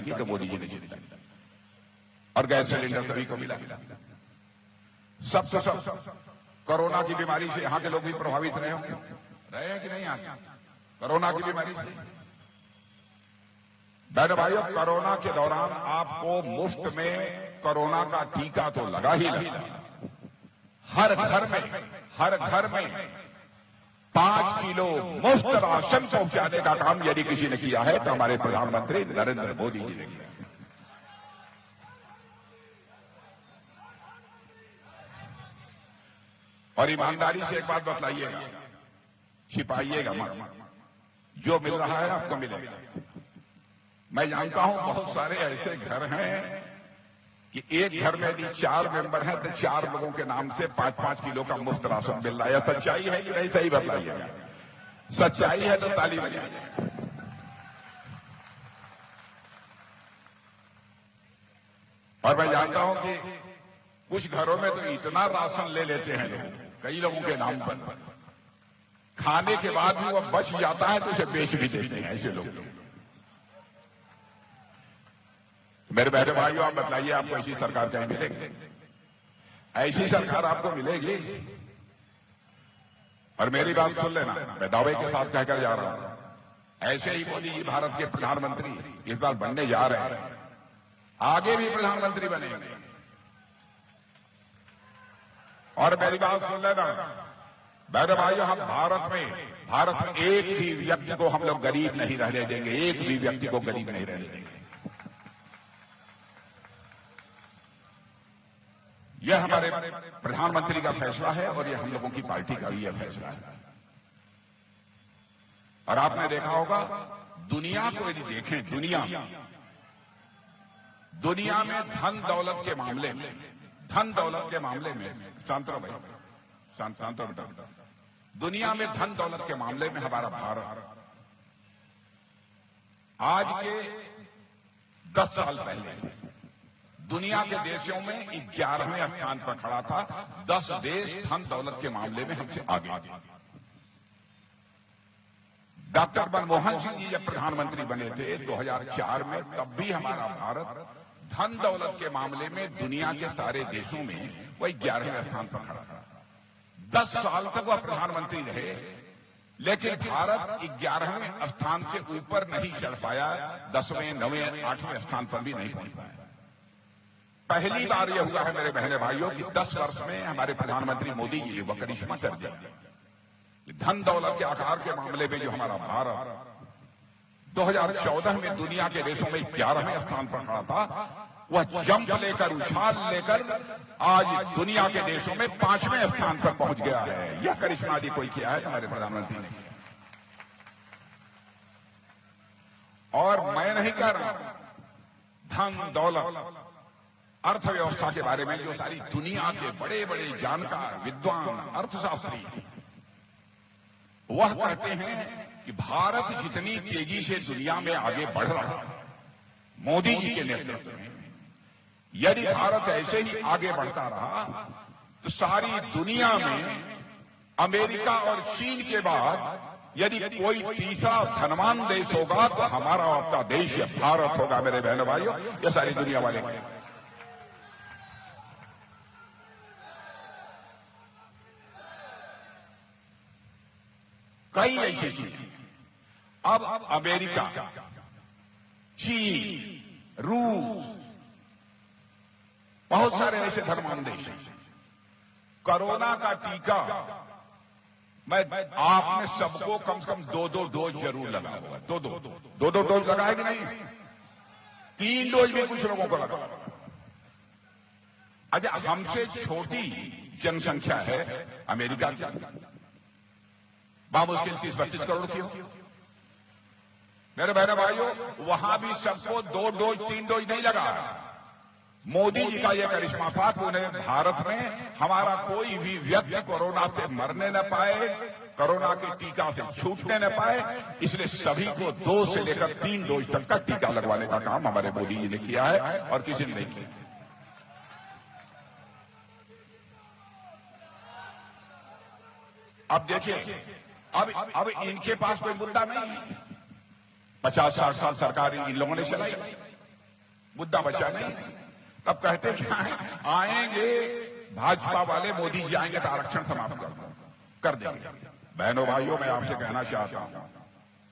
की तो मोदी जी ने चिंता की और गैस सिलेंडर सभी को मिला। सब तो सब कोरोना की बीमारी से यहाँ के लोग भी प्रभावित रहे होंगे, रहे हैं कि नहीं यहाँ कोरोना की बीमारी से। बहनों भाइयों, कोरोना के दौरान आपको मुफ्त में कोरोना का टीका तो लगा ही लगा। हर घर में 5 किलो मुफ्त राशन पहुंचाने का काम यदि किसी ने किया है तो हमारे प्रधानमंत्री नरेंद्र मोदी जी ने किया। और ईमानदारी से एक बात बतलाइएगा, छिपाइएगा मत, जो मिल रहा है आपको मिलेगा। मैं जानता हूं बहुत सारे ऐसे घर हैं कि एक घर में यदि 4 मेंबर हैं तो 4 लोगों के नाम से 5-5 किलो का मुफ्त राशन मिल रहा है। सच्चाई है कि नहीं, सही बताइएगा। सच्चाई है तो ताली बजाइए। और मैं जानता हूं कि कुछ घरों में तो इतना राशन ले लेते हैं लोग, कई लोगों के नाम पर, खाने के बाद भी वो बच जाता है तो उसे बेच भी देते हैं ऐसे लोग। मेरे बहने भाइयों, आप बताइए, आपको ऐसी सरकार कहीं मिलेगी? ऐसी सरकार आपको मिलेगी? और मेरी बात सुन लेना, मैं दावे के साथ कहकर जा रहा हूं, ऐसे ही मोदी जी भारत के प्रधानमंत्री इस बार बनने जा रहे हैं, आगे भी प्रधानमंत्री बनेंगे। और मेरी बात सुन लेना बहनों भाइयों, हम भारत में एक भी व्यक्ति को हम लोग गरीब नहीं रहने देंगे, एक भी व्यक्ति को गरीब नहीं रहने देंगे। यह हमारे प्रधानमंत्री का फैसला है और यह हम लोगों की पार्टी का भी यह फैसला है। और आपने देखा होगा, दुनिया को यदि देखें, दुनिया में धन दौलत के मामले में शांत रहो भाई, शांत रहो। दुनिया में धन दौलत के मामले में हमारा भारत आज के 10 साल पहले दुनिया के देशों में 11वें स्थान पर खड़ा था। 10 देश धन दौलत के मामले में हमसे आगे। डॉक्टर मनमोहन सिंह जी जब प्रधानमंत्री बने थे 2004 में, तब भी हमारा भारत धन दौलत के मामले में दुनिया के सारे देशों में वही 11वें स्थान पर खड़ा था। 10 साल तक वह प्रधानमंत्री रहे, लेकिन भारत 11वें स्थान से ऊपर नहीं चढ़ पाया, 10वें, 9वें, 8वें स्थान पर भी नहीं पहुंच पाया। पहली बार यह हुआ है मेरे बहने भाइयों कि 10 वर्ष में हमारे प्रधानमंत्री मोदी जी ने वह करिश्मा कर दिया। धन दौलत के आकार के मामले में जो हमारा भारत 2014 में दुनिया के देशों में 11वें स्थान पर खड़ा था, वह जंप लेकर, उछाल लेकर आज दुनिया के देशों में 5वें स्थान पर पहुंच गया है। यह करिश्मा यदि कोई किया है हमारे प्रधानमंत्री ने। और मैं नहीं कह रहा, धन दौलत अर्थव्यवस्था के बारे में जो सारी दुनिया के बड़े बड़े जानकार, विद्वान, अर्थशास्त्री वह कहते हैं कि भारत जितनी तेजी से दुनिया में आगे बढ़ रहा है मोदी जी के नेतृत्व में, यदि भारत ऐसे ही आगे बढ़ता रहा तो सारी दुनिया में अमेरिका और चीन के बाद यदि कोई तीसरा धनवान देश होगा तो हमारा आपका देश भारत होगा। मेरे बहनों भाइयों, ये सारी दुनिया वाले कहते हैं। कई ऐसी चीजें, अब अमेरिका, चीन, रूस, बहुत सारे ऐसे धनवान देश हैं। कोरोना का टीका मैं आप में सबको कम से कम 2-2 डोज जरूर लगा होगा। 2-2 डोज लगाए कि नहीं? 3 डोज भी कुछ लोगों को लगा। अच्छा, हमसे छोटी जनसंख्या है अमेरिका की, बामुश्किल 30-32 करोड़ की हो। मेरे बहनों भाइयों, वहां भी सबको 2 डोज 3 डोज नहीं लगा। मोदी जी का यह करिश्मा था कि उन्हें भारत में हमारा कोई भी व्यक्ति कोरोना से मरने न पाए, कोरोना के टीका से छूटने न पाए, इसलिए सभी को 2 से लेकर 3 डोज तक का टीका लगवाने का काम हमारे मोदी जी ने किया है और किसी ने नहीं किया। अब देखिए, अब इनके पास कोई मुद्दा नहीं है। 50-60 साल सरकार इन लोगों ने चलाई, मुद्दा बचा नहीं। तब कहते क्या है, आएंगे भाजपा वाले, मोदी जी आएंगे तो आरक्षण समाप्त कर देंगे। बहनों भाइयों, मैं आपसे कहना चाहता हूं,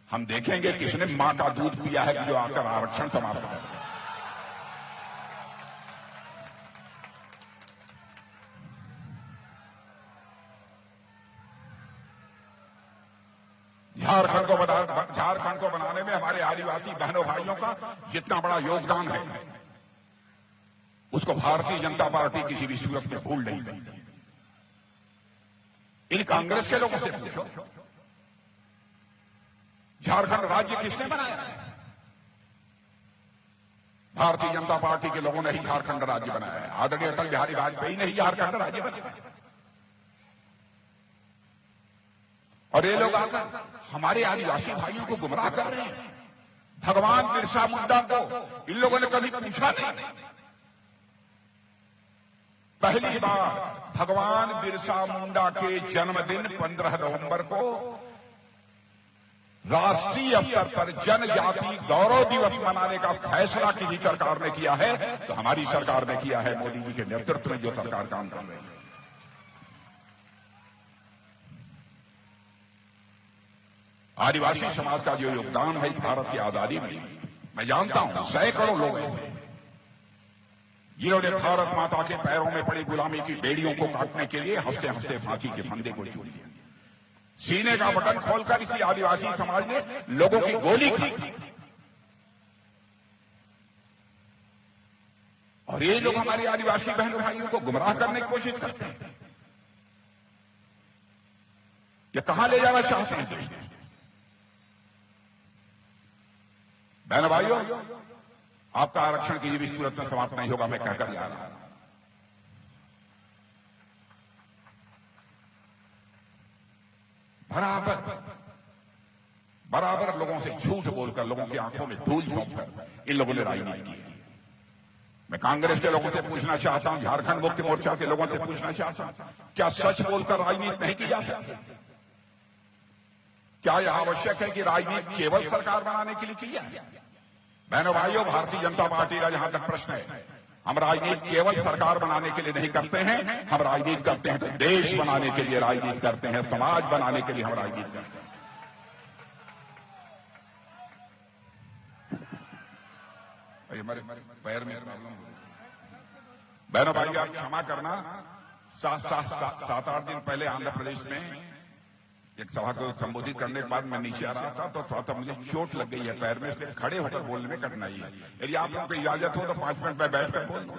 हम देखेंगे किसने मां का दूध पिया है जो आकर आरक्षण समाप्त कर दे। झारखंड को बनाने में हमारे आदिवासी बहनों भाइयों का जितना बड़ा योगदान है, उसको भारतीय जनता पार्टी किसी भी सूरत में भूल नहीं सकती। इन कांग्रेस के लोगों से पूछो, झारखंड राज्य किसने बनाया? भारतीय जनता पार्टी के लोगों ने ही झारखंड राज्य बनाया है। आदरणीय अटल बिहारी वाजपेयी ने ही झारखंड राज्य बनाया। और ये लोग आकर हमारे आदिवासी भाइयों को गुमराह कर रहे हैं। भगवान बिरसा मुंडा को इन लोगों ने कभी पूछा नहीं। पहली बार भगवान बिरसा मुंडा के जन्मदिन 15 नवंबर को राष्ट्रीय स्तर पर जनजाति गौरव दिवस मनाने का फैसला किसी सरकार ने किया है तो हमारी सरकार ने किया है। मोदी जी के नेतृत्व में जो सरकार काम कर रही है। आदिवासी समाज का जो योगदान है इस भारत की आजादी में, मैं जानता हूं सैकड़ों लोग ऐसे जिन्होंने भारत माता के पैरों में पड़ी गुलामी की बेड़ियों को काटने के लिए हंसते हंसते फांसी के फंदे को चूम दिया। सीने का बटन खोलकर इसी आदिवासी समाज ने लोगों की गोली खाई। और ये लोग हमारे आदिवासी बहनों भाइयों को गुमराह करने की कोशिश करते हैं। ये कहां ले जाना चाहते हैं? बहनों भाइयों, आपका आरक्षण किसी भी सूरत में समाप्त नहीं होगा, मैं कहकर जा रहा हूं। बराबर लोगों से झूठ बोलकर, लोगों की आंखों में धूल झोंककर इन लोगों ने राजनीति की है। मैं कांग्रेस के लोगों से पूछना चाहता हूं, झारखंड मुक्ति मोर्चा के लोगों से पूछना चाहता हूं, क्या सच बोलकर राजनीति नहीं की जा सकती? क्या यह आवश्यक है कि राजनीति केवल सरकार बनाने के लिए की जाए? बहनों भाइयों, भारतीय जनता पार्टी का जहां तक प्रश्न है, हम राजनीति केवल सरकार बनाने के लिए नहीं करते हैं। हम राजनीति करते हैं तो देश बनाने के लिए राजनीति करते हैं, समाज बनाने के लिए हम राजनीति करते हैं। हमारे पैर में बहनों भाइयों, आप क्षमा करना, 7-8 दिन पहले आंध्र प्रदेश में एक सभा को संबोधित करने के बाद मैं नीचे आ रहा था तो थोड़ा सा मुझे चोट लग गई है पैर में, इसलिए खड़े होकर बोलने में कठिनाई है। यदि आप लोगों को इजाजत हो तो 5 मिनट में बैठकर बोल दो।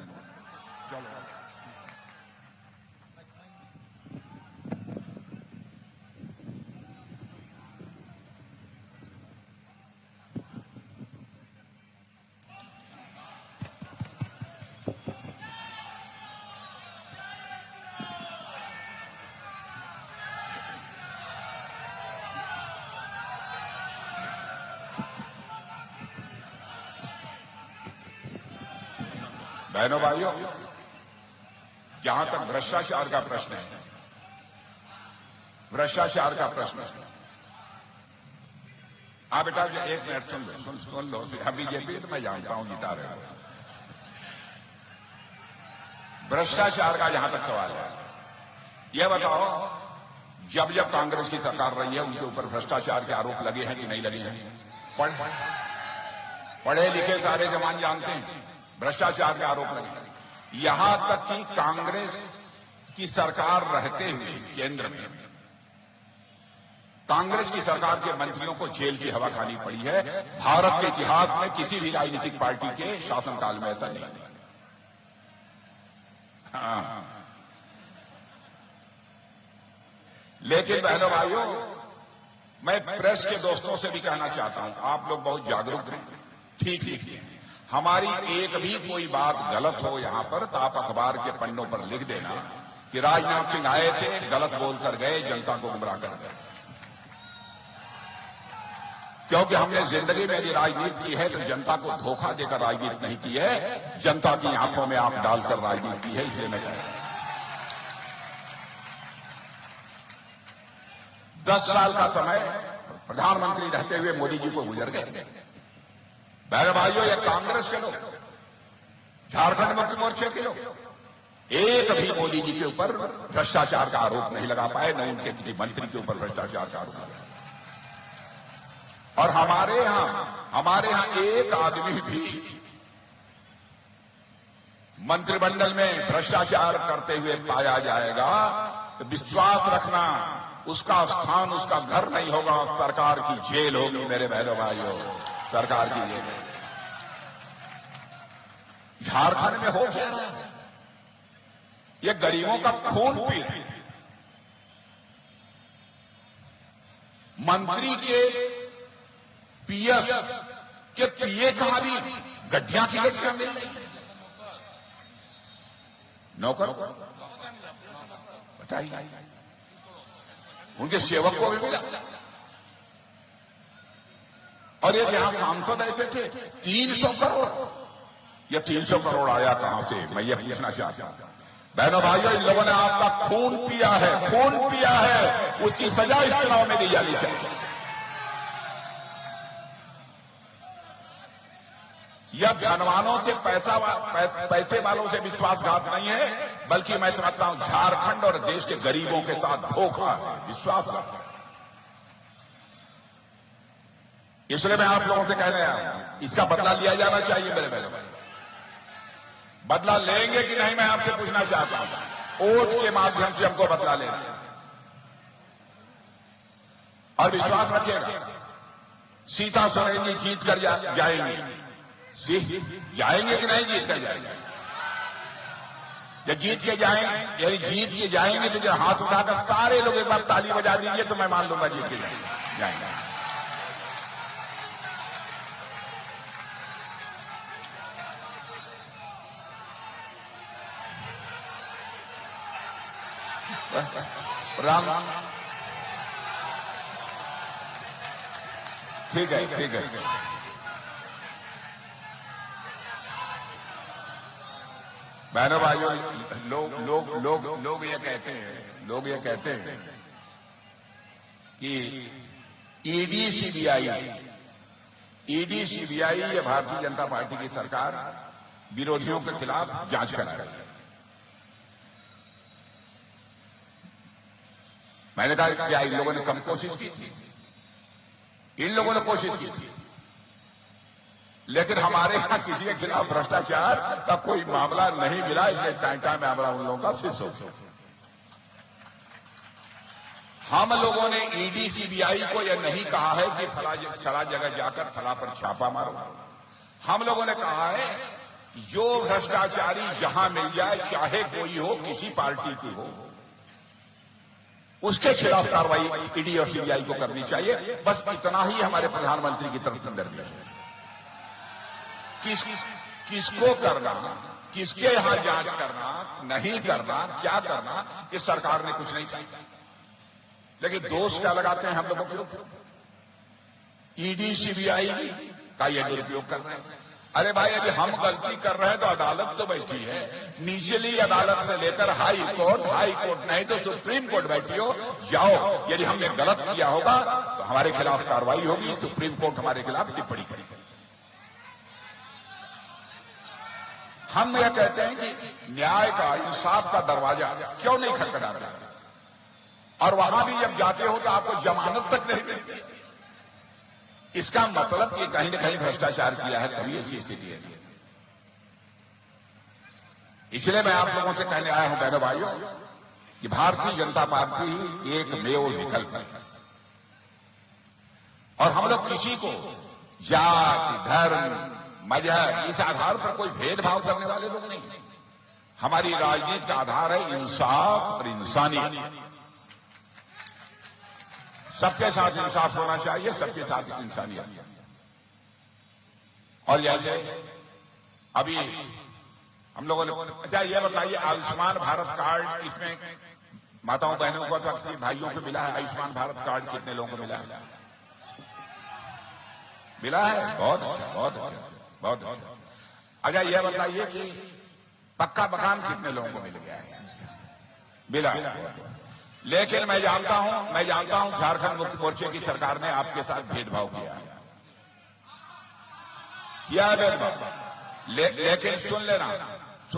बहनों भाइयों, जहां तक भ्रष्टाचार का प्रश्न है, भ्रष्टाचार का प्रश्न है, आप बेटा 1 मिनट सुन लो। हम बीजेपी तो मैं जानता हूं जीता रहे हो। भ्रष्टाचार का जहां तक सवाल है, यह बताओ, जब जब कांग्रेस की सरकार रही है उनके ऊपर भ्रष्टाचार के आरोप लगे हैं कि नहीं लगे हैं? पढ़े लिखे सारे जवान जानते हैं भ्रष्टाचार के आरोप लगे। यहां तक कि कांग्रेस की सरकार रहते हुए केंद्र में कांग्रेस की सरकार के मंत्रियों को जेल की हवा खानी पड़ी है। भारत के इतिहास में किसी भी राजनीतिक पार्टी के शासनकाल में ऐसा नहीं। हाँ, लेकिन बहनों भाइयों, मैं प्रेस के दोस्तों से भी कहना चाहता हूं, आप लोग बहुत जागरूक हैं, ठीक लिखिए। हमारी एक भी कोई बात गलत हो यहां पर तो आप अखबार के पन्नों पर लिख देना कि राजनाथ सिंह आए थे, गलत बोलकर गए, जनता को गुमराह कर गए। क्योंकि हमने जिंदगी में यदि राजनीति की है तो जनता को धोखा देकर राजनीति नहीं की है, जनता की आंखों में आंख डालकर राजनीति की है। इसलिए मैं कहता हूं 10 साल का समय प्रधानमंत्री रहते हुए मोदी जी को गुजर गए। बहन भाइयों, ये कांग्रेस के लोग झारखंड मुक्ति मोर्चे के लोग एक भी मोदी जी के ऊपर भ्रष्टाचार का आरोप नहीं लगा पाए, न उनके किसी मंत्री के ऊपर भ्रष्टाचार का आरोप लगा। और हमारे यहां एक आदमी भी मंत्रिमंडल में भ्रष्टाचार करते हुए पाया जाएगा तो विश्वास रखना, उसका स्थान, उसका घर नहीं होगा, सरकार की जेल होगी। मेरे बहनों भाइयों, सरकार की जेल। झारखंड में हो क्या रहा है? ये गरीबों का खून पी रहे हैं। मंत्री के पीएस के पीए का भी गड्ढिया की गड्ढिया मिल रही है। नौकर बताइए, उनके सेवक को भी मिला। और ये यहां सांसद ऐसे थे 300 करोड़, ये 300 करोड़ आया कहां से? मैं ये पूछना चाहता हूं। बहनों भाइयों, इन लोगों ने आपका खून पिया है, खून पिया है, उसकी सजा इस चुनाव में दी जानी चाहिए। यह धनवानों से पैसे वालों से विश्वासघात नहीं है, बल्कि मैं समझता हूं झारखंड और देश के गरीबों के साथ धोखा है, विश्वासघात है। इसलिए मैं आप लोगों से कहने आया हूं, इसका बदला लिया जाना चाहिए। मेरे बहनों, बदला लेंगे कि नहीं, मैं आपसे पूछना चाहता हूं। वोट के माध्यम से हमको बदला लेना और विश्वास रखिएगा, सीता सोरेन जी जीत कर जाएंगे। जाएंगे कि नहीं जीत कर जाएंगे? जब जीत के जाएंगे, यानी जीत के जाएंगे तो जब हाथ उठाकर सारे लोग एक बार ताली बजा दीजिए तो मैं मान लूंगा जीत के जाएंगे। प्रधान, ठीक है, ठीक है। बहनों भाइयों, लोग ये कहते हैं कि ईडी सीबीआई ये भारतीय जनता पार्टी की सरकार विरोधियों के खिलाफ जांच करा रही है। मैंने कहा क्या इन लोगों ने कम कोशिश की थी? इन लोगों ने कोशिश की थी, लेकिन हमारे यहां किसी के खिलाफ भ्रष्टाचार का कोई मामला नहीं मिला, इसलिए टाइटा मामला उन लोगों का फिक्स हो गया। हम लोगों ने ईडी सीबीआई को यह नहीं कहा है कि फला जगह जाकर फला पर छापा मारो। हम लोगों ने कहा है कि जो भ्रष्टाचारी जहां मिल जाए, चाहे कोई हो, किसी पार्टी की हो, उसके खिलाफ कार्रवाई ईडी और सीबीआई को करनी चाहिए। बस इतना ही हमारे प्रधानमंत्री की तरफ से निर्देश है। किसको करना, किसके यहां जांच करना, नहीं करना, क्या करना, इस सरकार ने कुछ नहीं कहा। लेकिन दोष क्या लगाते हैं हम लोगों के ऊपर? ईडी सीबीआई का ये दुरुपयोग कर रहे हैं। अरे भाई, अभी हम गलती कर रहे हैं तो अदालत तो बैठी है, निचली अदालत से लेकर हाई कोर्ट नहीं तो सुप्रीम कोर्ट बैठी हो। जाओ, यदि हमने गलत किया होगा तो हमारे खिलाफ कार्रवाई होगी, सुप्रीम कोर्ट हमारे खिलाफ टिप्पणी करेगी। हम यह कहते हैं कि न्याय का, इंसाफ का दरवाजा क्यों नहीं खटखटाता? और वहां भी जब जाते हो तो आपको जमानत तक नहीं मिलती। इसका मतलब कि कहीं न कहीं भ्रष्टाचार किया है, तभी ऐसी स्थिति है। इसलिए मैं आप लोगों से कहने आया हूं बहनों भाइयों कि भारतीय जनता पार्टी एक मेव विकल्प है, और हम लोग किसी को जाति, धर्म, मजहब, इस आधार पर कोई भेदभाव करने वाले लोग नहीं। हमारी राजनीति का आधार है इंसाफ और इंसानियत। सबके साथ इंसाफ होना चाहिए, सबके साथ इंसानियत। और जैसे अभी हम लोगों ने, अच्छा ये बताइए, आयुष्मान भारत कार्ड, इसमें माताओं बहनों को तो किसी भाइयों को मिला है? आयुष्मान भारत कार्ड कितने लोगों को मिला है? मिला है? बहुत अच्छा, बहुत अच्छा, बहुत अच्छा। अच्छा ये बताइए कि पक्का मकान कितने लोगों को मिल गया है? मिला। लेकिन मैं जानता हूं झारखंड मुक्ति मोर्चे की सरकार ने आपके साथ भेदभाव किया है। भेदभाव, लेकिन सुन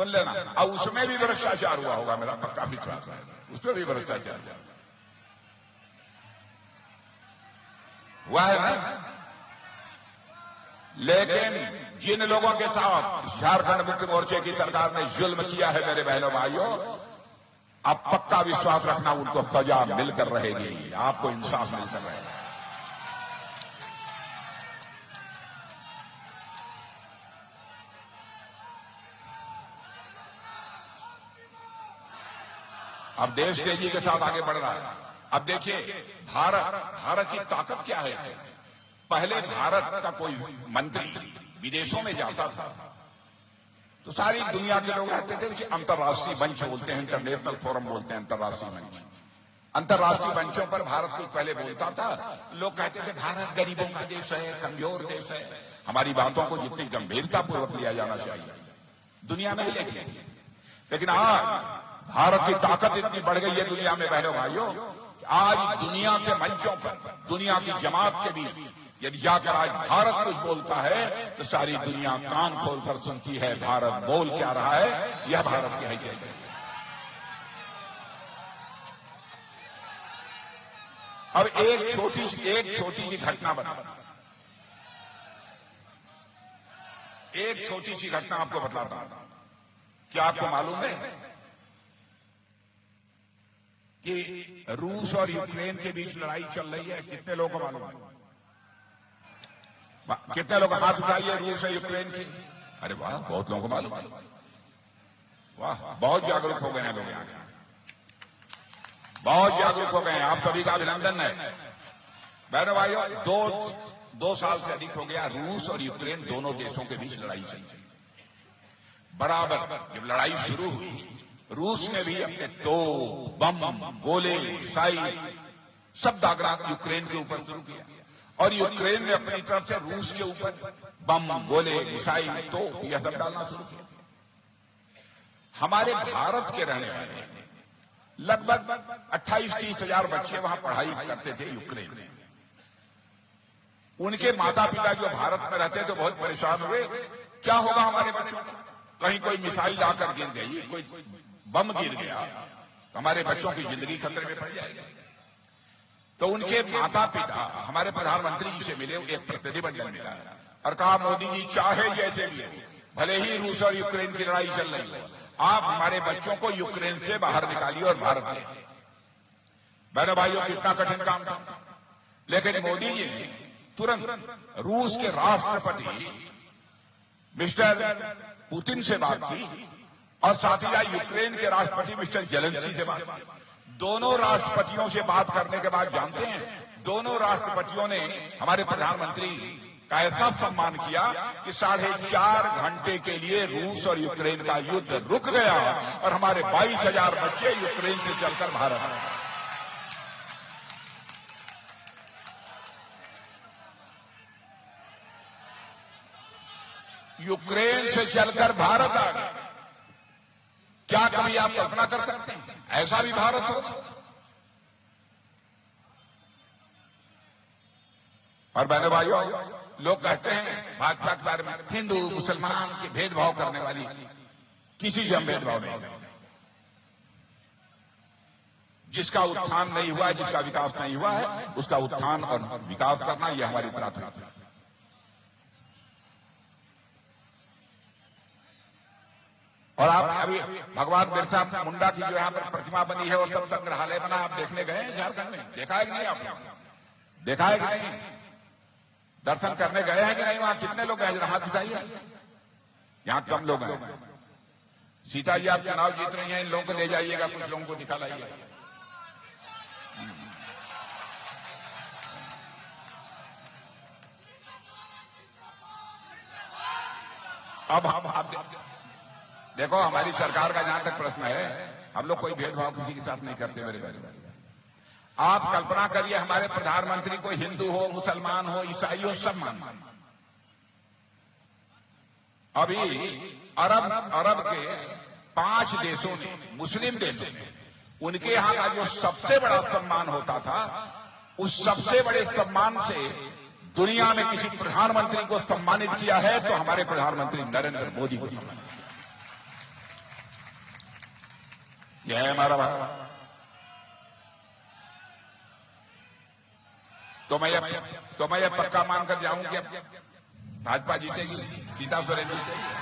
लेना, और उसमें भी भ्रष्टाचार हुआ होगा, मेरा पक्का विश्वास है, उसमें भी भ्रष्टाचार हुआ है ना। लेकिन जिन लोगों के साथ झारखंड मुक्ति मोर्चे की सरकार ने जुल्म किया है मेरे बहनों भाइयों, अब पक्का विश्वास रखना उनको सजा मिलकर रहेगी, आपको इंसाफ मिलकर रहेगा। अब देश तेजी के साथ आगे बढ़ रहा है। अब देखिए भारत की ताकत क्या है। पहले भारत का कोई मंत्री विदेशों में जाता था तो सारी दुनिया के लोग रहते थे, उसे अंतर्राष्ट्रीय मंच बोलते हैं, इंटरनेशनल फोरम बोलते हैं, अंतर्राष्ट्रीय मंच। अंतर्राष्ट्रीय मंचों पर भारत कुछ पहले बोलता था, लोग कहते थे भारत गरीबों का देश है, कमजोर देश है, हमारी बातों को जितनी गंभीरता पूर्वक लिया जाना चाहिए दुनिया में ही लेकिन आज भारत की ताकत इतनी बढ़ गई है दुनिया में बहनों भाइयों, आज दुनिया के मंचों पर, दुनिया की जमात के बीच यदि जाकर आज भारत कुछ बोलता है तो सारी दुनिया कान खोलकर सुनती है भारत बोल क्या रहा है, यह भारत की हैसियत है। अब एक छोटी सी घटना बता, एक छोटी सी घटना आपको बताता हूं। क्या आपको मालूम है कि रूस और यूक्रेन के बीच लड़ाई चल रही है? कितने लोगों को मालूम है? कितने लोग हाथ उठाइए रूस और यूक्रेन की। अरे वाह, बहुत लोगों को मालूम है। वाह, बहुत जागरूक हो गए हैं लोग, यहाँ बहुत जागरूक हो गए हैं। आप सभी का अभिनंदन है बहनों भाइयों। दो साल से अधिक हो गया रूस और यूक्रेन दोनों देशों के बीच लड़ाई चली। बराबर जब लड़ाई शुरू हुई, रूस ने भी अपने तोप, बम, गोले, मिसाइल सब दागना यूक्रेन के ऊपर शुरू किया, और यूक्रेन ने अपनी तरफ से रूस के ऊपर बम, गोले, मिसाइल, तोप यह सब डालना शुरू किया। हमारे भारत के रहने वाले लगभग 28-30 हजार बच्चे वहां पढ़ाई करते थे यूक्रेन में। उनके माता पिता जो भारत में रहते थे बहुत परेशान हुए, क्या होगा हमारे बच्चों को, कहीं कोई मिसाइल आकर गिर गई, कोई बम गिर गया तो हमारे बच्चों की जिंदगी खतरे में पड़ जाएगी। तो उनके माता पिता हमारे प्रधानमंत्री जी से मिले, एक प्रतिनिधिमंडल मिला और कहा मोदी जी चाहे जैसे भी हो, भले ही रूस और यूक्रेन की लड़ाई चल रही हो, आप हमारे बच्चों को यूक्रेन से बाहर निकालिए और भारत ले। बहनों भाइयों, कितना कठिन काम था, लेकिन मोदी जी ने तुरंत रूस के राष्ट्रपति मिस्टर पुतिन से बात की और साथ ही यूक्रेन के राष्ट्रपति मिस्टर जेलेंस्की से बात की। दोनों राष्ट्रपतियों से बात करने के बाद जानते हैं, दोनों राष्ट्रपतियों ने हमारे प्रधानमंत्री का ऐसा सम्मान किया कि 4.5 घंटे के लिए रूस और यूक्रेन का युद्ध रुक गया और हमारे 22,000 बच्चे यूक्रेन से चलकर भारत आए। यूक्रेन से चलकर भारत आ गए। क्या कभी आप कल्पना कर सकते हैं ऐसा भी भारत हो? और बहनों भाइयों, लोग कहते हैं भाजपा के बारे में, हिंदू मुसलमान के भेदभाव करने वाली, किसी से हम भेदभाव नहीं करते। जिसका उत्थान नहीं हुआ है, जिसका विकास नहीं हुआ है, उसका उत्थान और विकास करना यह हमारी प्राथमिकता है। और आप अभी भगवान बिरसा मुंडा की जो यहाँ पर प्रतिमा बनी है और सब संग्रहालय बना, आप देखने गए हैं झारखंड में? देखा है कि नहीं? आपने देखा है कि नहीं? दर्शन करने गए हैं कि नहीं? वहां कितने लोग हैं? हाथ उठाइए। यहाँ कम लोग हैं। सीता जी आप चुनाव जीत रही हैं, इन लोगों को ले जाइएगा, कुछ लोगों को दिखा लाइए। अब आप देखो, हमारी सरकार का जहां तक प्रश्न है, हम लोग कोई भेदभाव किसी के साथ नहीं करते मेरे भाई। आप कल्पना करिए, हमारे प्रधानमंत्री को हिंदू हो, मुसलमान हो, ईसाई हो, सब मान। अभी अरब के 5 देशों ने, मुस्लिम देशों ने, उनके यहां का जो सबसे बड़ा सम्मान होता था, उस सबसे बड़े सम्मान से दुनिया में किसी प्रधानमंत्री को सम्मानित किया है तो हमारे प्रधानमंत्री नरेंद्र मोदी को सम्मानित। यह है हमारा भारत। तो मैं यह पक्का मानकर जाऊं कि अब भाजपा जीतेगी, सीता सोरेन जीतेगी।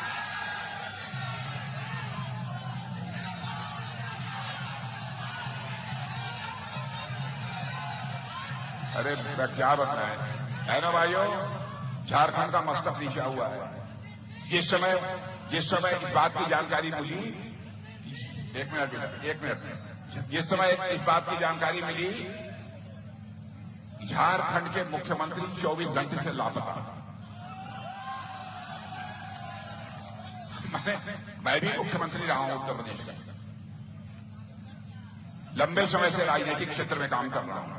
अरे क्या बताएं, है ना भाइयों, झारखंड का मस्तक नीचा हुआ है। जिस समय इस बात की जानकारी मिली, एक मिनट, जिस समय इस बात की जानकारी मिली, झारखंड के मुख्यमंत्री 24 घंटे से लापता। मैं भी मुख्यमंत्री रहा हूं उत्तर प्रदेश का, लंबे समय से राजनीतिक क्षेत्र में काम कर रहा हूं।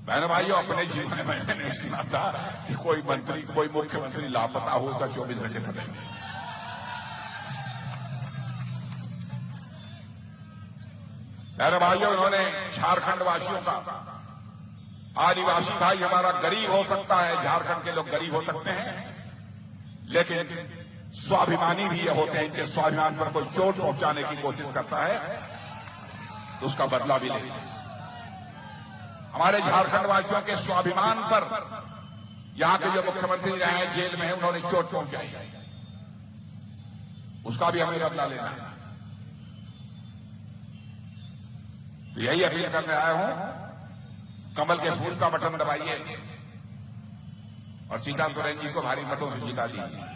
बहन भाइयों, अपने जीवन में मैंने नहीं सुना था कि कोई मुख्यमंत्री लापता हो तो 24 घंटे पड़े। बहन भाइयों, उन्होंने झारखंड वासियों का, आदिवासी भाई हमारा गरीब हो सकता है, झारखंड के लोग गरीब हो सकते हैं, लेकिन स्वाभिमानी भी ये होते हैं। इनके स्वाभिमान पर कोई चोट पहुंचाने की कोशिश करता है तो उसका बदला भी ले। हमारे झारखंड वासियों के स्वाभिमान पर यहां के जो मुख्यमंत्री रहे हैं, जेल में हैं, उन्होंने चोट पहुंचाई, उसका भी हमें बदला लेना है। तो यही अपील करने आया हूं, कमल के फूल का बटन दबाइए और सीता सोरेन जी को भारी मतों से जिता दीजिए।